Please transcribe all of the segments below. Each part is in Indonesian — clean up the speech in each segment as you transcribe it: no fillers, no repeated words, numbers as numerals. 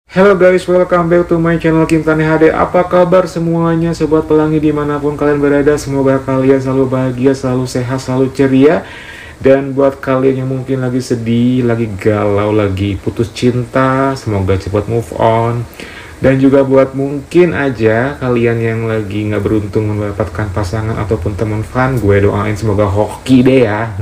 Hello guys, welcome back to my channel Kim Tani HD. Apa kabar semuanya sobat pelangi dimanapun kalian berada? Semoga kalian selalu bahagia, selalu sehat, selalu ceria. Dan buat kalian yang mungkin lagi sedih, lagi galau, lagi putus cinta, semoga cepat move on. Dan juga buat mungkin aja kalian yang lagi nggak beruntung mendapatkan pasangan ataupun teman fun, gue doain semoga hoki deh ya.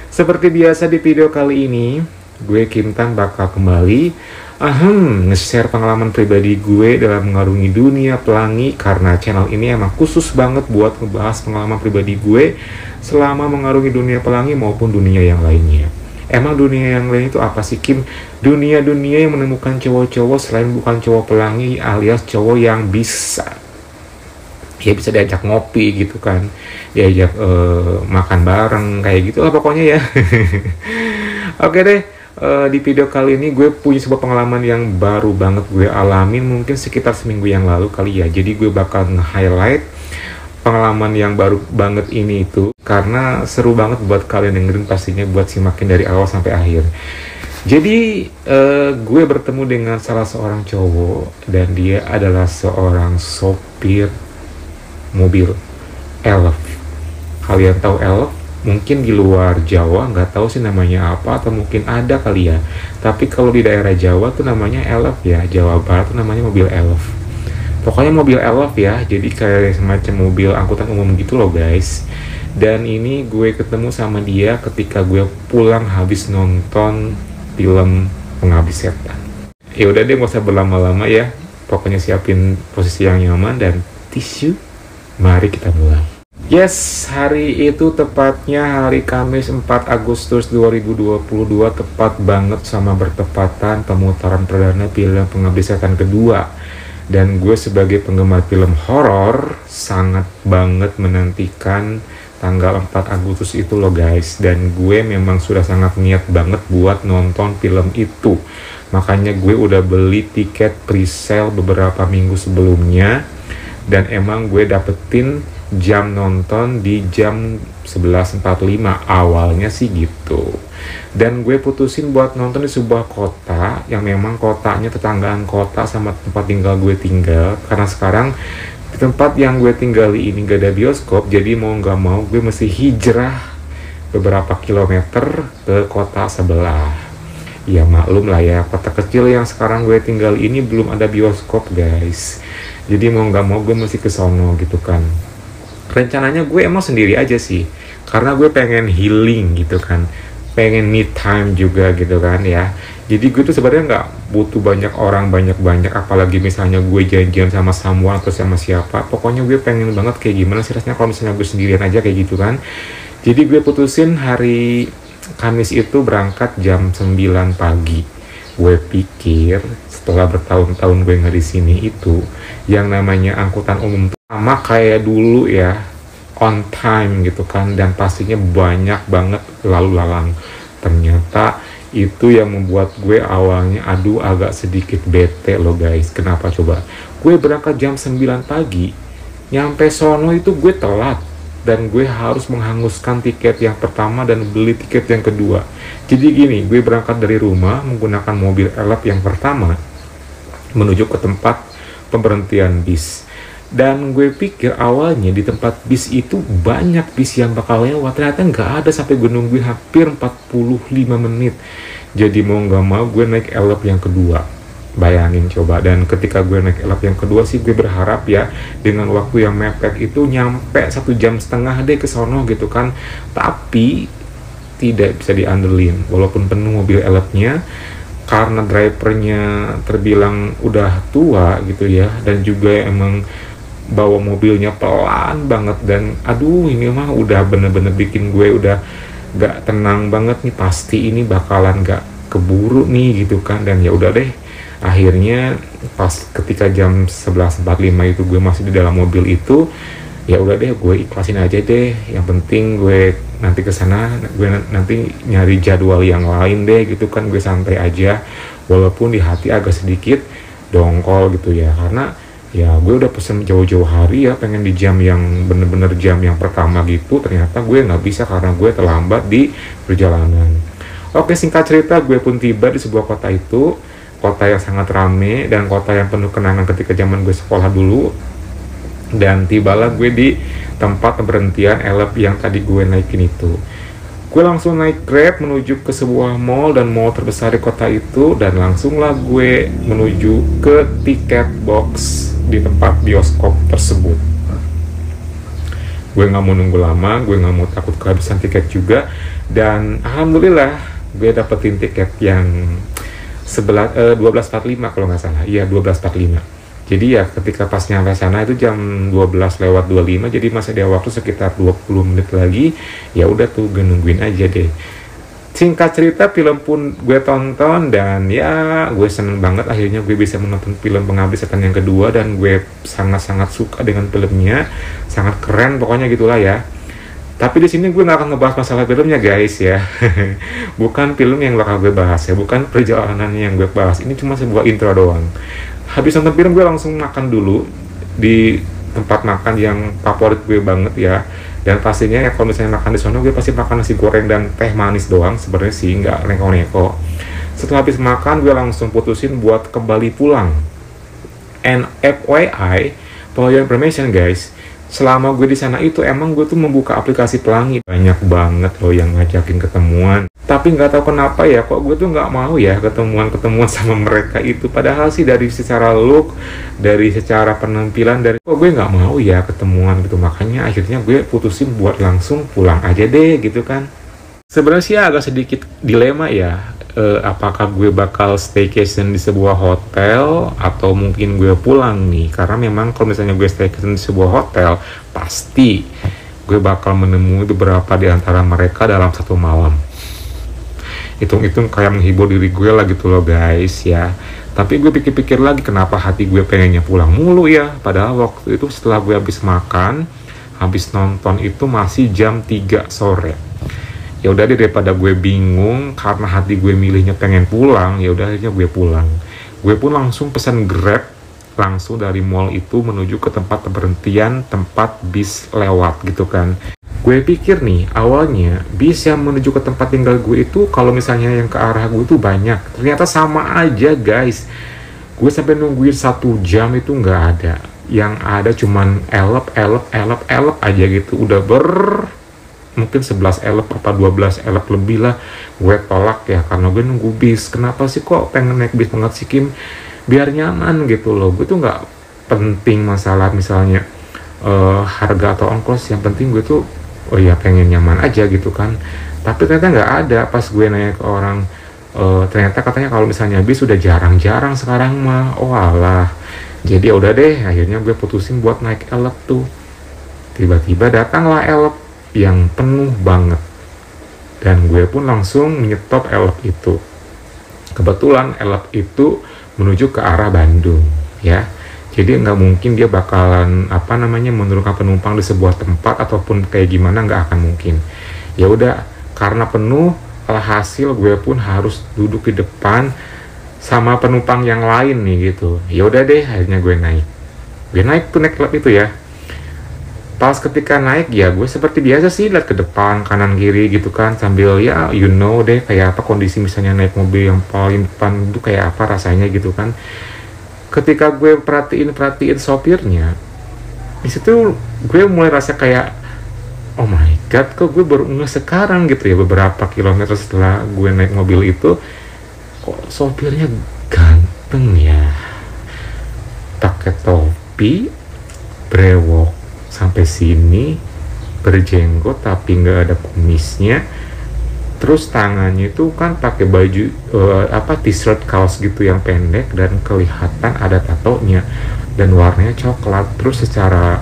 Seperti biasa di video kali ini, gue Kim Tan bakal kembali nge-share pengalaman pribadi gue dalam mengarungi dunia pelangi, karena channel ini emang khusus banget buat ngebahas pengalaman pribadi gue selama mengarungi dunia pelangi maupun dunia yang lainnya. Emang dunia yang lain itu apa sih, Kim? Dunia-dunia yang menemukan cowok-cowok selain bukan cowok pelangi, alias cowok yang bisa diajak ngopi gitu kan, diajak makan bareng kayak gitu lah pokoknya ya. Oke deh. Di video kali ini gue punya sebuah pengalaman yang baru banget gue alamin mungkin sekitar seminggu yang lalu kali ya. Jadi gue bakal nge-highlight pengalaman yang baru banget ini itu karena seru banget buat kalian dengerin, pastinya buat simakin dari awal sampai akhir. Jadi gue bertemu dengan salah seorang cowok dan dia adalah seorang sopir mobil elf. Kalian tahu elf? Mungkin di luar Jawa nggak tahu sih namanya apa, atau mungkin ada kali ya. Tapi kalau di daerah Jawa tuh namanya elf ya. Jawa Barat tuh namanya mobil elf. Pokoknya mobil elf ya. Jadi kayak semacam mobil angkutan umum gitu loh guys. Dan ini gue ketemu sama dia ketika gue pulang habis nonton film Pengabdi Setan. Ya udah deh, nggak usah berlama-lama ya. Pokoknya siapin posisi yang nyaman dan tisu. Mari kita mulai. Yes, hari itu tepatnya hari Kamis 4 Agustus 2022, tepat banget sama bertepatan pemutaran perdana film Pengabdi Setan kedua. Dan gue sebagai penggemar film horor sangat banget menantikan tanggal 4 Agustus itu loh guys. Dan gue memang sudah sangat niat banget buat nonton film itu. Makanya gue udah beli tiket pre-sale beberapa minggu sebelumnya. Dan emang gue dapetin jam nonton di jam 11.45 awalnya sih gitu. Dan gue putusin buat nonton di sebuah kota yang memang kotanya tetanggaan kota sama tempat tinggal gue tinggal, karena sekarang di tempat yang gue tinggali ini gak ada bioskop. Jadi mau gak mau gue mesti hijrah beberapa kilometer ke kota sebelah. Ya maklum lah ya, kota kecil yang sekarang gue tinggal ini belum ada bioskop guys. Jadi mau gak mau gue mesti ke sono gitu kan. Rencananya gue emang sendiri aja sih, karena gue pengen healing gitu kan, pengen me time juga gitu kan ya. Jadi gue tuh sebenarnya nggak butuh banyak orang, banyak apalagi misalnya gue janjian sama someone atau sama siapa. Pokoknya gue pengen banget kayak gimana sih rasanya kalau misalnya gue sendirian aja kayak gitu kan. Jadi gue putusin hari Kamis itu berangkat jam 9 pagi. Gue pikir setelah bertahun-tahun gue nggak di sini itu, yang namanya angkutan umum sama kayak dulu ya, on time gitu kan, dan pastinya banyak banget lalu lalang. Ternyata itu yang membuat gue awalnya agak sedikit bete loh guys. Kenapa coba? Gue berangkat jam 9 pagi, nyampe sono itu gue telat, dan gue harus menghanguskan tiket yang pertama dan beli tiket yang kedua. Jadi gini, gue berangkat dari rumah menggunakan mobil elf yang pertama menuju ke tempat pemberhentian bis. Dan gue pikir awalnya di tempat bis itu banyak bis yang bakal lewat, ternyata nggak ada, sampai gue nungguin hampir 45 menit. Jadi mau nggak mau gue naik elf yang kedua. Bayangin coba. Dan ketika gue naik elf yang kedua sih gue berharap ya dengan waktu yang mepet itu nyampe 1,5 jam deh ke sono gitu kan. Tapi tidak bisa diandelin walaupun penuh mobil elfnya, karena drivernya terbilang udah tua gitu ya, dan juga emang bawa mobilnya pelan banget. Dan aduh, ini mah udah bener-bener bikin gue udah gak tenang banget nih, pasti ini bakalan gak keburu nih gitu kan. Dan ya udah deh, akhirnya pas ketika jam 11.45 itu gue masih di dalam mobil itu, ya udah deh gue ikhlasin aja deh. Yang penting gue nanti kesana, gue nanti nyari jadwal yang lain deh gitu kan. Gue santai aja walaupun di hati agak sedikit dongkol gitu ya, karena ya gue udah pesen jauh-jauh hari ya, pengen di jam yang bener-bener jam yang pertama gitu. Ternyata gue nggak bisa karena gue terlambat di perjalanan. Oke, singkat cerita gue pun tiba di sebuah kota itu. kota yang sangat rame dan kota yang penuh kenangan ketika zaman gue sekolah dulu. Dan tibalah gue di tempat berhentian elep yang tadi gue naikin itu. Gue langsung naik Grab menuju ke sebuah mall, dan mall terbesar di kota itu, dan langsunglah gue menuju ke tiket box di tempat bioskop tersebut. Gue nggak mau nunggu lama, gue nggak mau takut kehabisan tiket juga, dan alhamdulillah gue dapetin tiket yang 12.45 kalau nggak salah. Iya, 12.45. Jadi ya ketika pas nyampe sana itu jam 12:25, jadi masih ada waktu sekitar 20 menit lagi. Ya udah tuh, gue nungguin aja deh. Singkat cerita, film pun gue tonton, dan ya gue seneng banget akhirnya gue bisa menonton film Pengabdi Setan yang kedua, dan gue sangat-sangat suka dengan filmnya, sangat keren pokoknya gitulah ya. Tapi di sini gue nggak akan ngebahas masalah filmnya guys ya. Bukan film yang bakal gue bahas ya, bukan perjalanannya yang gue bahas. Ini cuma sebuah intro doang. Habis nonton film gue langsung makan dulu di tempat makan yang favorit gue banget ya. Dan pastinya ya kalau misalnya makan di sana gue pasti makan nasi goreng dan teh manis doang sebenarnya sih, nggak neko-neko. Setelah habis makan gue langsung putusin buat kembali pulang. And FYI, for your information guys, selama gue di sana itu emang gue tuh membuka aplikasi pelangi banyak banget loh yang ngajakin ketemuan. Tapi nggak tahu kenapa ya, kok gue tuh nggak mau ya ketemuan sama mereka itu. Padahal sih dari secara look, dari secara penampilan, dari kok gue nggak mau ya ketemuan gitu. Makanya akhirnya gue putusin buat langsung pulang aja deh gitu kan. Sebenarnya sih agak sedikit dilema ya. Apakah gue bakal staycation di sebuah hotel atau mungkin gue pulang nih, karena memang kalau misalnya gue staycation di sebuah hotel pasti gue bakal menemui beberapa di antara mereka dalam satu malam. Hitung-hitung kayak menghibur diri gue lah gitu loh guys ya. Tapi gue pikir-pikir lagi, kenapa hati gue pengennya pulang mulu ya, padahal waktu itu setelah gue habis makan, habis nonton itu masih jam 3 sore. Ya udah deh, daripada gue bingung karena hati gue milihnya pengen pulang, ya udah akhirnya gue pulang. Gue pun langsung pesan Grab langsung dari mall itu menuju ke tempat berhentian tempat bis lewat gitu kan. Gue pikir nih awalnya bis yang menuju ke tempat tinggal gue itu kalau misalnya yang ke arah gue itu banyak, ternyata sama aja guys. Gue sampai nungguin 1 jam itu nggak ada, yang ada cuman elep aja gitu. Udah mungkin 11 elep apa 12 elep lebih lah. Gue tolak ya karena gue nunggu bis. Kenapa sih kok pengen naik bis banget sih Kim? Biar nyaman gitu loh. Gue tuh nggak penting masalah misalnya harga atau ongkos, yang penting gue tuh oh ya pengen nyaman aja gitu kan. Tapi ternyata nggak ada. Pas gue nanya ke orang, ternyata katanya kalau misalnya bis udah jarang-jarang sekarang mah. Oh alah. Jadi ya udah deh, akhirnya gue putusin buat naik elep tuh. Tiba-tiba datanglah elep yang penuh banget, dan gue pun langsung menyetop elep itu. Kebetulan elep itu menuju ke arah Bandung ya. Jadi nggak mungkin dia bakalan menurunkan penumpang di sebuah tempat ataupun kayak gimana, nggak akan mungkin. Ya udah, karena penuh, alhasil gue pun harus duduk di depan sama penumpang yang lain nih gitu. Ya udah deh, akhirnya gue naik elep itu ya. Pas ketika naik ya gue seperti biasa sih lihat ke depan kanan kiri gitu kan, sambil ya deh kayak apa kondisi misalnya naik mobil yang paling depan itu kayak apa rasanya gitu kan. Ketika gue perhatiin sopirnya, di situ gue mulai rasa kayak oh my god, kok gue baru ngeh sekarang gitu ya, beberapa kilometer setelah gue naik mobil itu, kok sopirnya ganteng ya, pakai topi, brewok sampai sini, berjenggot tapi nggak ada kumisnya, terus tangannya itu kan pakai baju t-shirt kaos gitu yang pendek dan kelihatan ada tatonya dan warnanya coklat. Terus secara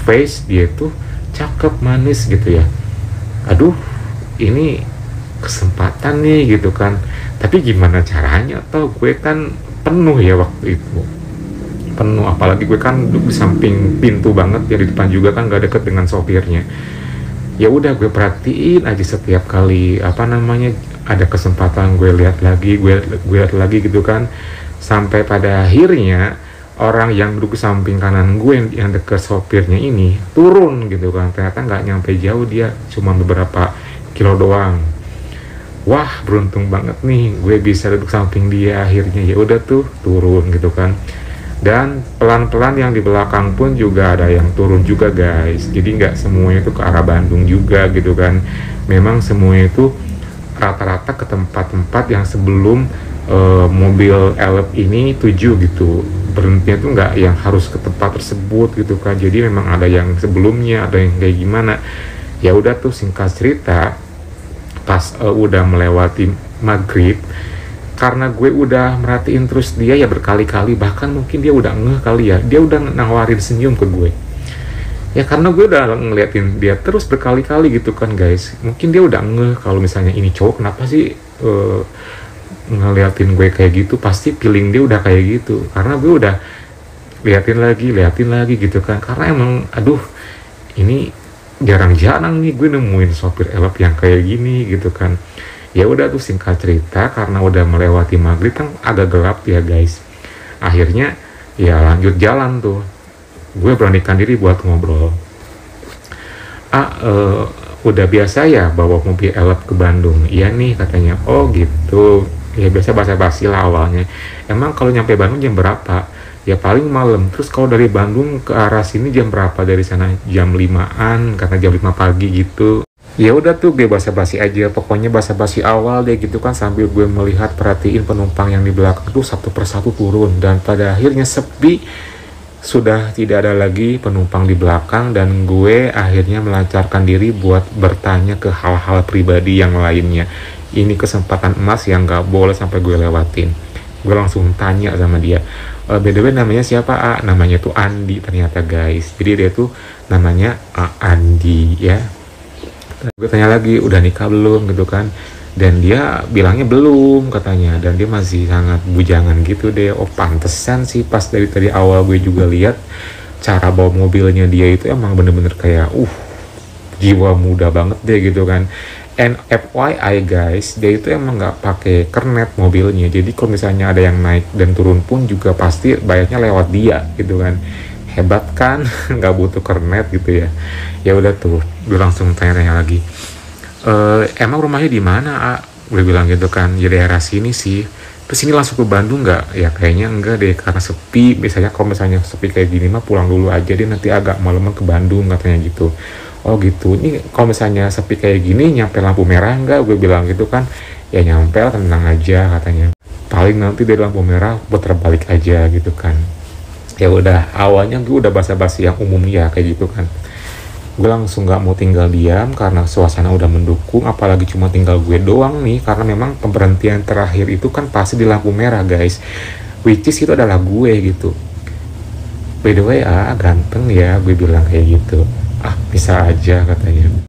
face dia tuh cakep, manis gitu ya. Aduh, ini kesempatan nih gitu kan. Tapi gimana caranya, tau gue kan penuh ya waktu itu, penuh, apalagi gue kan duduk di samping pintu banget ya, di depan juga kan gak deket dengan sopirnya. Ya udah, gue perhatiin aja setiap kali ada kesempatan gue lihat lagi gitu kan, sampai pada akhirnya orang yang duduk di samping kanan gue yang deket sopirnya ini turun gitu kan. Ternyata nggak nyampe jauh, dia cuma beberapa kilo doang. wah beruntung banget nih gue bisa duduk samping dia. Akhirnya ya udah tuh turun gitu kan. Dan pelan-pelan yang di belakang pun juga ada yang turun juga guys. Jadi nggak semuanya itu ke arah Bandung juga gitu kan. Memang semuanya itu rata-rata ke tempat-tempat yang sebelum mobil elf ini tuju gitu. Berhentinya tuh nggak yang harus ke tempat tersebut gitu kan. Jadi memang ada yang sebelumnya, ada yang kayak gimana. Ya udah tuh singkat cerita, pas udah melewati maghrib, karena gue udah merhatiin terus dia ya berkali-kali, bahkan mungkin dia udah ngeh kali ya, dia udah nawarin senyum ke gue ya, karena gue udah ngeliatin dia terus berkali-kali gitu kan guys. Mungkin dia udah ngeh kalau misalnya ini cowok kenapa sih ngeliatin gue kayak gitu, pasti feeling dia udah kayak gitu, karena gue udah liatin lagi gitu kan. Karena emang aduh, ini jarang-jarang nih gue nemuin sopir elf yang kayak gini gitu kan. Ya udah tuh singkat cerita, karena udah melewati maghrib kan agak gelap ya guys, akhirnya ya lanjut jalan tuh. Gue beranikan diri buat ngobrol. Udah biasa ya bawa mobil elf ke Bandung? Iya nih katanya. Oh gitu, ya biasa basa-basi lah awalnya. Emang kalau nyampe Bandung jam berapa? Ya paling malam. Terus kalau dari Bandung ke arah sini jam berapa? Dari sana jam 5-an, karena jam 5 pagi gitu. Ya udah tuh gue basa-basi aja, pokoknya basa-basi awal deh gitu kan, sambil gue melihat perhatiin penumpang yang di belakang tuh satu persatu turun, dan pada akhirnya sepi, sudah tidak ada lagi penumpang di belakang, dan gue akhirnya melancarkan diri buat bertanya ke hal-hal pribadi yang lainnya. Ini kesempatan emas yang gak boleh sampai gue lewatin. Gue langsung tanya sama dia, by the way namanya siapa? Namanya tuh Andi ternyata guys. Jadi dia tuh namanya Andi ya. Gue tanya lagi, udah nikah belum gitu kan, dan dia bilangnya belum katanya, dan dia masih sangat bujangan gitu deh. Oh pantesan sih pas dari tadi awal gue juga lihat cara bawa mobilnya dia itu emang bener-bener kayak jiwa muda banget deh gitu kan. And FYI guys, dia itu emang nggak pakai kernet mobilnya, jadi kalau misalnya ada yang naik dan turun pun juga pasti bayarnya lewat dia gitu kan. Hebat kan, nggak butuh kernet gitu ya. Ya udah tuh gue langsung tanya-tanya lagi, emang rumahnya di mana? Gue bilang gitu kan, ya daerah sini sih. Terus ini langsung ke Bandung nggak? Ya kayaknya enggak deh, karena sepi. Biasanya kalau misalnya sepi kayak gini mah pulang dulu aja deh, nanti agak malaman ke Bandung katanya gitu. Oh gitu, ini kalau misalnya sepi kayak gini nyampe lampu merah enggak? Gue bilang gitu kan. Ya nyampe lah, tenang aja katanya, paling nanti dari lampu merah putar balik aja gitu kan. Ya udah, awalnya gue udah basa-basi yang umum ya kayak gitu kan. Gue langsung gak mau tinggal diam karena suasana udah mendukung, apalagi cuma tinggal gue doang nih, karena memang pemberhentian terakhir itu kan pasti di lampu merah guys, which is itu adalah gue gitu. By the way ganteng ya, gue bilang kayak gitu. Bisa aja katanya.